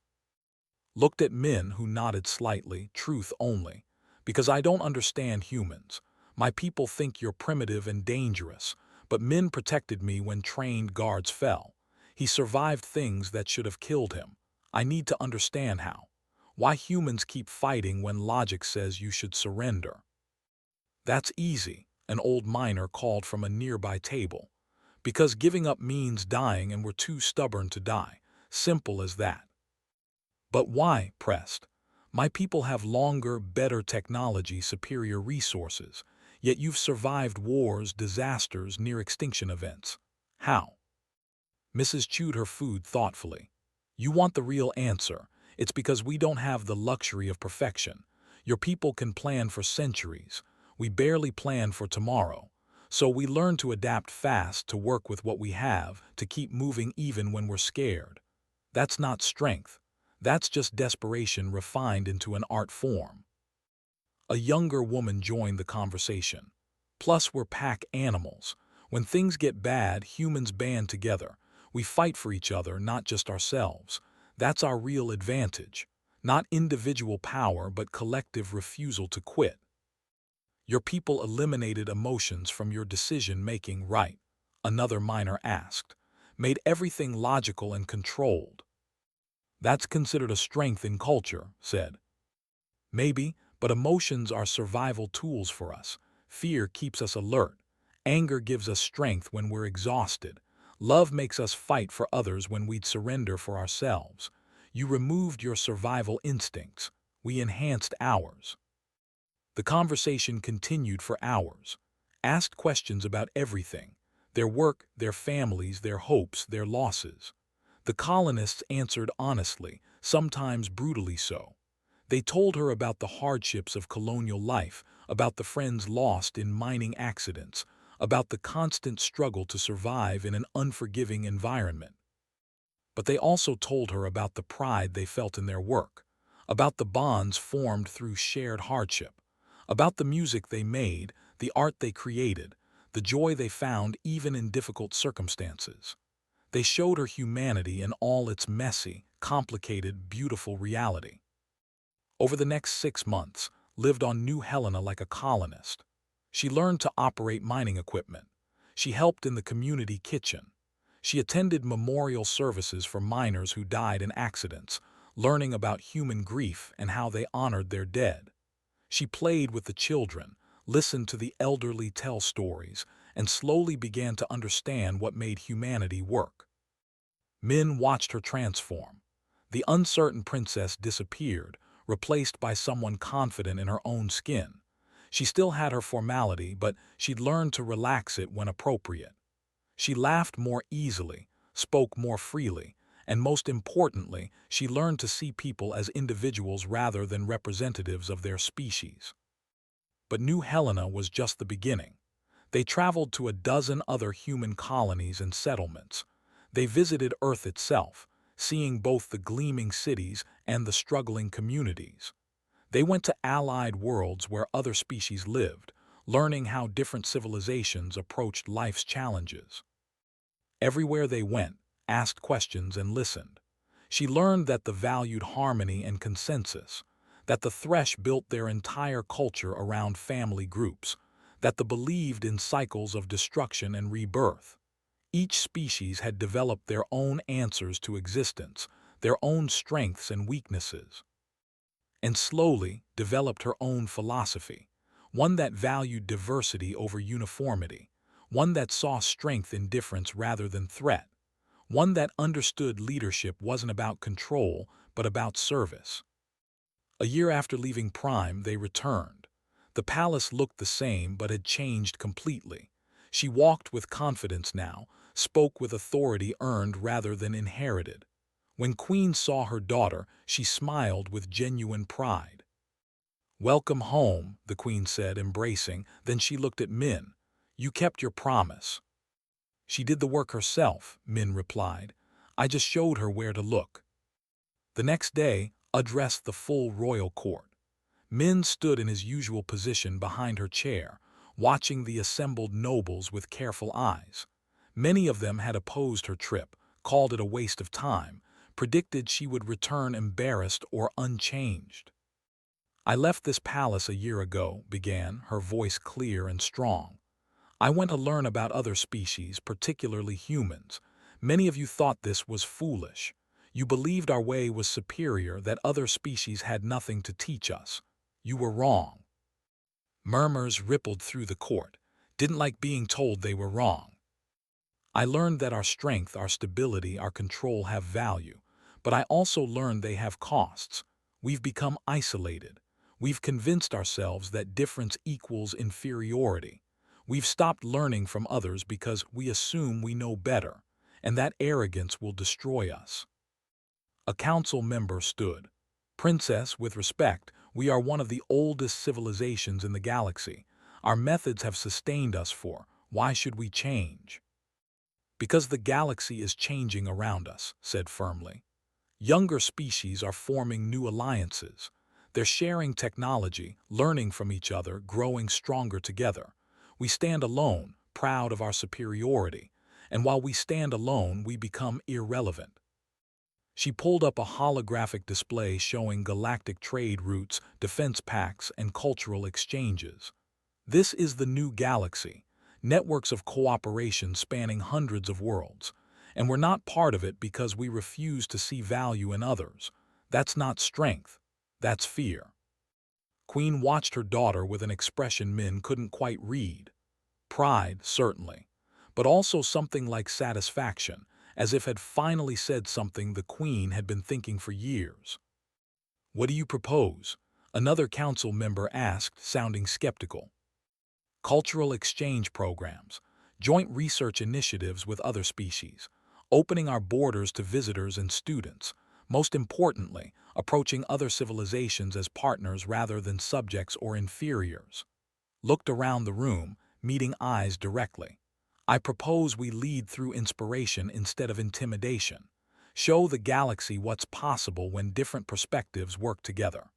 Looked at Min, who nodded slightly, truth only. Because I don't understand humans. My people think you're primitive and dangerous, but Min protected me when trained guards fell. He survived things that should have killed him. I need to understand how. Why humans keep fighting when logic says you should surrender. That's easy, an old miner called from a nearby table. Because giving up means dying and we're too stubborn to die. Simple as that. But why, pressed? My people have longer, better technology, superior resources, yet you've survived wars, disasters, near-extinction events. How? Mrs. chewed her food thoughtfully. You want the real answer. It's because we don't have the luxury of perfection. Your people can plan for centuries. We barely plan for tomorrow. So we learn to adapt fast, to work with what we have, to keep moving even when we're scared. That's not strength. That's just desperation refined into an art form. A younger woman joined the conversation. Plus, we're pack animals. When things get bad, humans band together. We fight for each other, not just ourselves. That's our real advantage. Not individual power, but collective refusal to quit. Your people eliminated emotions from your decision-making, right? Another miner asked. Made everything logical and controlled. That's considered a strength in culture, said. Maybe, but emotions are survival tools for us. Fear keeps us alert. Anger gives us strength when we're exhausted. Love makes us fight for others when we'd surrender for ourselves. You removed your survival instincts. We enhanced ours. The conversation continued for hours. Asked questions about everything. Their work, their families, their hopes, their losses. The colonists answered honestly, sometimes brutally so. They told her about the hardships of colonial life, about the friends lost in mining accidents, about the constant struggle to survive in an unforgiving environment. But they also told her about the pride they felt in their work, about the bonds formed through shared hardship, about the music they made, the art they created, the joy they found even in difficult circumstances. They showed her humanity in all its messy, complicated, beautiful reality. Over the next 6 months, lived on New Helena like a colonist. She learned to operate mining equipment. She helped in the community kitchen. She attended memorial services for miners who died in accidents, learning about human grief and how they honored their dead. She played with the children, listened to the elderly tell stories, and slowly began to understand what made humanity work. Min watched her transform. The uncertain princess disappeared, replaced by someone confident in her own skin. She still had her formality, but she'd learned to relax it when appropriate. She laughed more easily, spoke more freely, and most importantly, she learned to see people as individuals rather than representatives of their species. But New Helena was just the beginning. They traveled to a dozen other human colonies and settlements. They visited Earth itself, seeing both the gleaming cities and the struggling communities. They went to allied worlds where other species lived, learning how different civilizations approached life's challenges. Everywhere they went, asked questions and listened. She learned that they valued harmony and consensus, that the Thresh built their entire culture around family groups, that they believed in cycles of destruction and rebirth. Each species had developed their own answers to existence, their own strengths and weaknesses, and slowly developed her own philosophy, one that valued diversity over uniformity, one that saw strength in difference rather than threat, one that understood leadership wasn't about control but about service. A year after leaving Prime, they returned. The palace looked the same but had changed completely. She walked with confidence now, spoke with authority earned rather than inherited. When Queen saw her daughter, she smiled with genuine pride. "Welcome home," the Queen said, embracing. Then she looked at Min. "You kept your promise." "She did the work herself," Min replied. "I just showed her where to look." The next day, addressed the full royal court. Min stood in his usual position behind her chair, watching the assembled nobles with careful eyes. Many of them had opposed her trip, called it a waste of time, predicted she would return embarrassed or unchanged. I left this palace a year ago, began, her voice clear and strong. I went to learn about other species, particularly humans. Many of you thought this was foolish. You believed our way was superior, that other species had nothing to teach us. You were wrong. Murmurs rippled through the court. Didn't like being told they were wrong. I learned that our strength, our stability, our control have value, but I also learned they have costs. We've become isolated. We've convinced ourselves that difference equals inferiority. We've stopped learning from others because we assume we know better, and that arrogance will destroy us. A council member stood. Princess, with respect, we are one of the oldest civilizations in the galaxy. Our methods have sustained us for. Why should we change? Because the galaxy is changing around us, said firmly. Younger species are forming new alliances. They're sharing technology, learning from each other, growing stronger together. We stand alone, proud of our superiority, and while we stand alone, we become irrelevant. She pulled up a holographic display showing galactic trade routes, defense pacts, and cultural exchanges. This is the new galaxy, networks of cooperation spanning hundreds of worlds, and we're not part of it because we refuse to see value in others. That's not strength, that's fear. Queen watched her daughter with an expression Min couldn't quite read. Pride, certainly, but also something like satisfaction, as if had finally said something the Queen had been thinking for years. What do you propose? Another council member asked, sounding skeptical. Cultural exchange programs, joint research initiatives with other species, opening our borders to visitors and students, most importantly, approaching other civilizations as partners rather than subjects or inferiors. Looked around the room, meeting eyes directly. I propose we lead through inspiration instead of intimidation. Show the galaxy what's possible when different perspectives work together.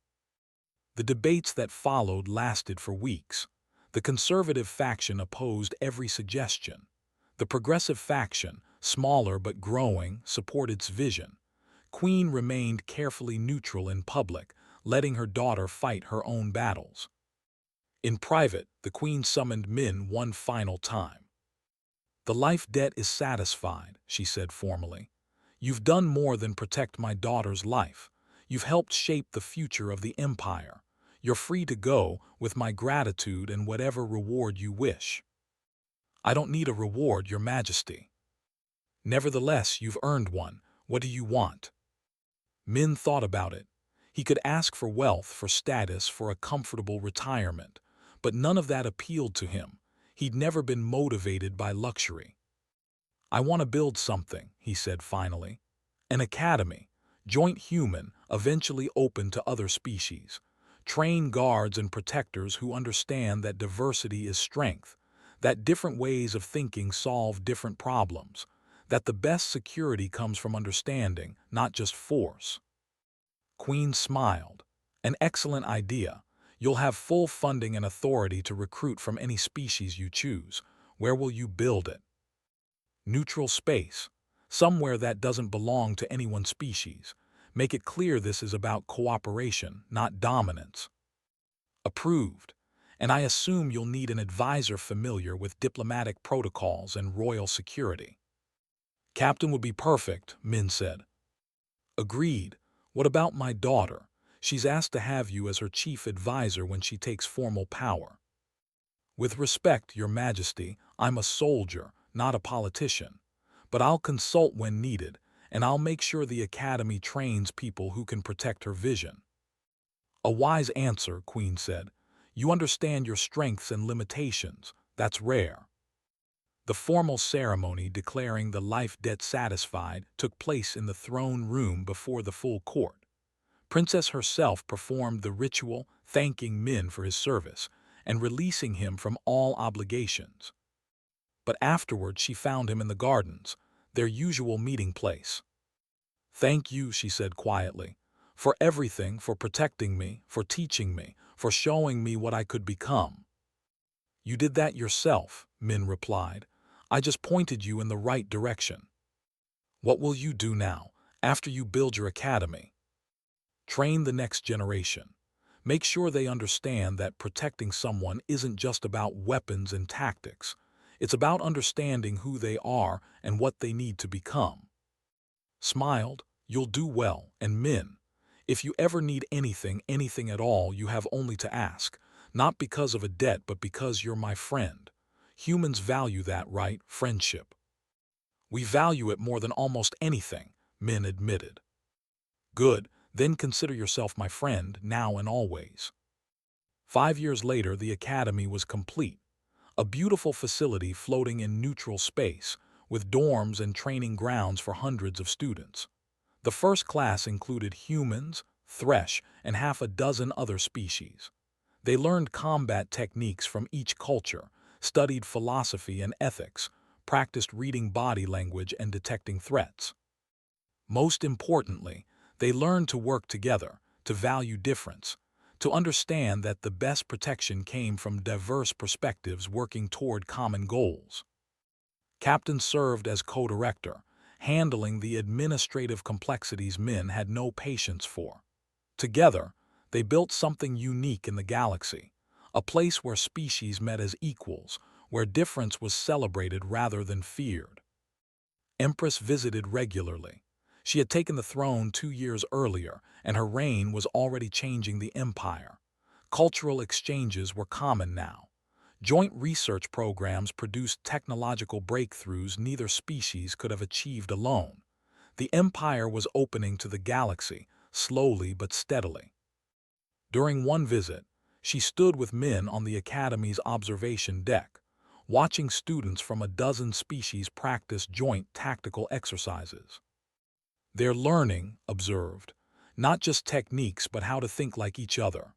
The debates that followed lasted for weeks. The conservative faction opposed every suggestion. The progressive faction, smaller but growing, supported its vision. Queen remained carefully neutral in public, letting her daughter fight her own battles. In private, the Queen summoned Min one final time. The life debt is satisfied, she said formally. You've done more than protect my daughter's life. You've helped shape the future of the Empire. You're free to go, with my gratitude and whatever reward you wish. I don't need a reward, Your Majesty. Nevertheless, you've earned one. What do you want? Min thought about it. He could ask for wealth, for status, for a comfortable retirement, but none of that appealed to him. He'd never been motivated by luxury. I want to build something, he said finally. An academy, joint human, eventually open to other species. Train guards and protectors who understand that diversity is strength, that different ways of thinking solve different problems, that the best security comes from understanding, not just force. Queen smiled. An excellent idea. You'll have full funding and authority to recruit from any species you choose. Where will you build it? Neutral space. Somewhere that doesn't belong to any one species. Make it clear this is about cooperation, not dominance. Approved. And I assume you'll need an advisor familiar with diplomatic protocols and royal security. Captain would be perfect, Min said. Agreed. What about my daughter? She's asked to have you as her chief advisor when she takes formal power. With respect, Your Majesty, I'm a soldier, not a politician. But I'll consult when needed, and I'll make sure the Academy trains people who can protect her vision. A wise answer, Queen said. You understand your strengths and limitations. That's rare. The formal ceremony declaring the life debt satisfied took place in the throne room before the full court. Princess herself performed the ritual, thanking Min for his service and releasing him from all obligations. But afterward she found him in the gardens, their usual meeting place. Thank you, she said quietly, for everything, for protecting me, for teaching me, for showing me what I could become. You did that yourself, Min replied. I just pointed you in the right direction. What will you do now, after you build your academy? Train the next generation. Make sure they understand that protecting someone isn't just about weapons and tactics. It's about understanding who they are and what they need to become. Smiled, you'll do well, and Min, if you ever need anything, anything at all, you have only to ask. Not because of a debt, but because you're my friend. Humans value that, right? Friendship. We value it more than almost anything, Min admitted. Good, then consider yourself my friend, now and always. 5 years later, the academy was complete. A beautiful facility floating in neutral space, with dorms and training grounds for hundreds of students. The first class included humans, Thresh, and half a dozen other species. They learned combat techniques from each culture, studied philosophy and ethics, practiced reading body language and detecting threats. Most importantly, they learned to work together, to value difference, to understand that the best protection came from diverse perspectives working toward common goals. Captain served as co-director, handling the administrative complexities men had no patience for. Together, they built something unique in the galaxy, a place where species met as equals, where difference was celebrated rather than feared. Empress visited regularly. She had taken the throne 2 years earlier, and her reign was already changing the empire. Cultural exchanges were common now. Joint research programs produced technological breakthroughs neither species could have achieved alone. The empire was opening to the galaxy, slowly but steadily. During one visit, she stood with Min on the Academy's observation deck, watching students from a dozen species practice joint tactical exercises. They're learning, observed, not just techniques but how to think like each other.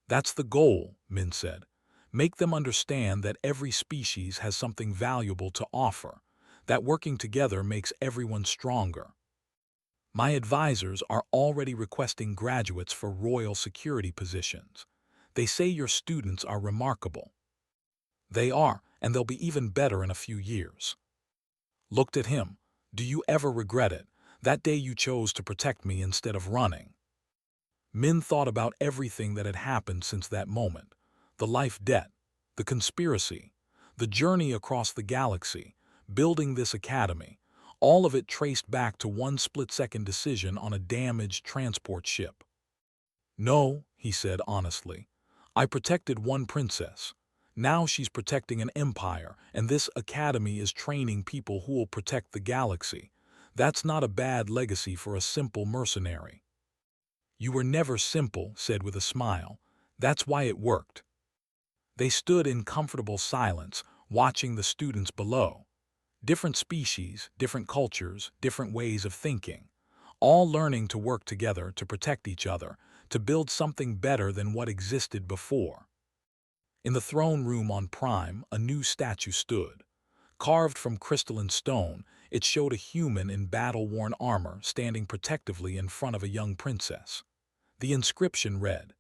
That's the goal, Min said. Make them understand that every species has something valuable to offer, that working together makes everyone stronger. My advisors are already requesting graduates for royal security positions. They say your students are remarkable. They are, and they'll be even better in a few years. Looked at him. Do you ever regret it, that day you chose to protect me instead of running? Min thought about everything that had happened since that moment. The life debt, the conspiracy, the journey across the galaxy, building this academy, all of it traced back to one split-second decision on a damaged transport ship. No, he said honestly. I protected one princess. Now she's protecting an empire, and this academy is training people who will protect the galaxy. That's not a bad legacy for a simple mercenary. You were never simple, said with a smile. That's why it worked. They stood in comfortable silence, watching the students below. Different species, different cultures, different ways of thinking, all learning to work together to protect each other, to build something better than what existed before. In the throne room on Prime, a new statue stood. Carved from crystalline stone, it showed a human in battle-worn armor standing protectively in front of a young princess. The inscription read,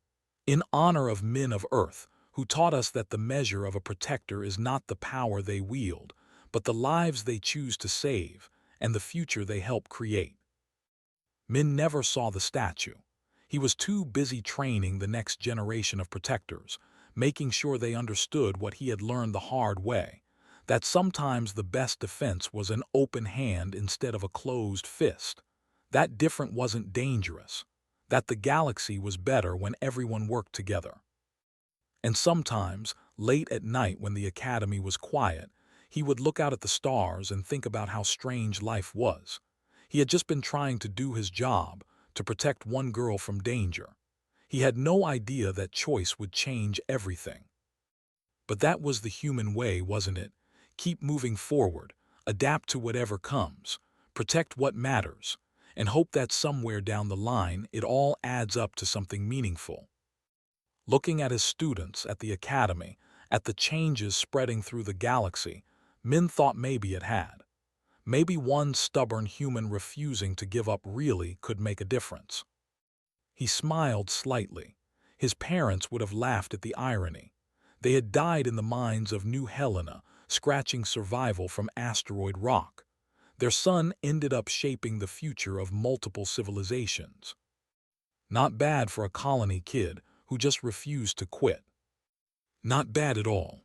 "In honor of men of Earth, who taught us that the measure of a protector is not the power they wield, but the lives they choose to save and the future they help create." Min never saw the statue. He was too busy training the next generation of protectors, making sure they understood what he had learned the hard way, that sometimes the best defense was an open hand instead of a closed fist. That different wasn't dangerous, that the galaxy was better when everyone worked together. And sometimes, late at night when the academy was quiet, he would look out at the stars and think about how strange life was. He had just been trying to do his job, to protect one girl from danger. He had no idea that choice would change everything. But that was the human way, wasn't it? Keep moving forward, adapt to whatever comes, protect what matters, and hope that somewhere down the line it all adds up to something meaningful. Looking at his students, at the academy, at the changes spreading through the galaxy, Min thought maybe it had. Maybe one stubborn human refusing to give up really could make a difference. He smiled slightly. His parents would have laughed at the irony. They had died in the mines of New Helena, scratching survival from asteroid rock. Their son ended up shaping the future of multiple civilizations. Not bad for a colony kid, who just refused to quit. Not bad at all.